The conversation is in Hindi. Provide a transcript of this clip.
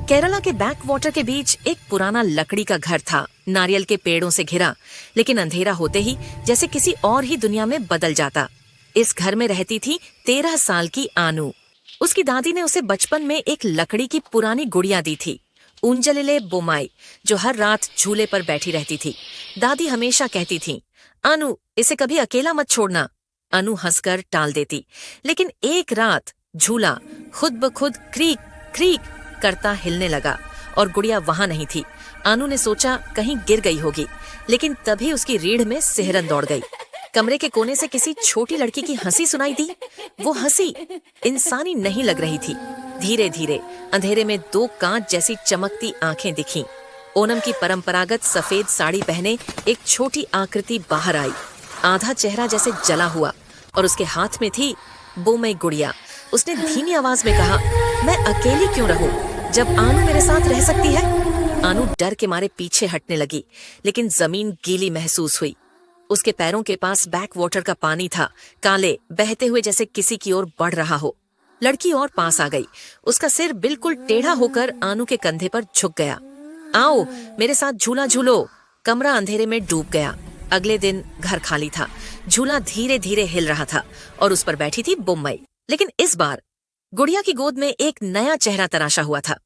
केरला के बैक वाटर के बीच एक पुराना लकड़ी का घर था, नारियल के पेड़ों से घिरा, लेकिन अंधेरा होते ही जैसे किसी और ही दुनिया में बदल जाता। इस घर में रहती थी 13 साल की आनू। उसकी दादी ने उसे बचपन में एक लकड़ी की पुरानी गुड़िया दी थी, ऊंजलिले बोमाई, जो हर रात झूले पर बैठी रहती थी। दादी हमेशा कहती थी, आनू, इसे कभी अकेला मत छोड़ना। अनु हंसकर टाल देती, लेकिन एक रात झूला खुद ब खुद क्रीक क्रीक करता हिलने लगा और गुड़िया वहां नहीं थी। आनू ने सोचा कहीं गिर गई होगी, लेकिन तभी उसकी रीढ़ में सिहरन दौड़ गई। कमरे के कोने से किसी छोटी लड़की की हंसी सुनाई दी। वो हंसी इंसानी नहीं लग रही थी। धीरे धीरे अंधेरे में 2 कांच जैसी चमकती आंखें दिखीं। ओनम की परंपरागत सफेद साड़ी पहने एक छोटी आकृति बाहर आई, आधा चेहरा जैसे जला हुआ, और उसके हाथ में थी बोमई गुड़िया। उसने धीमी आवाज में कहा, मैं अकेली क्यों रहूं जब आनू मेरे साथ रह सकती है। आनू डर के मारे पीछे हटने लगी, लेकिन जमीन गीली महसूस हुई। उसके पैरों के पास बैक वाटर का पानी था, काले बहते हुए जैसे किसी की ओर बढ़ रहा हो। लड़की और पास आ गई। उसका सिर बिल्कुल टेढ़ा होकर आनू के कंधे पर झुक गया। आओ मेरे साथ झूला झूलो। कमरा अंधेरे में डूब गया। अगले दिन घर खाली था। झूला धीरे धीरे हिल रहा था और उस पर बैठी थी बोम्मई, लेकिन इस बार गुड़िया की गोद में एक नया चेहरा तराशा हुआ था।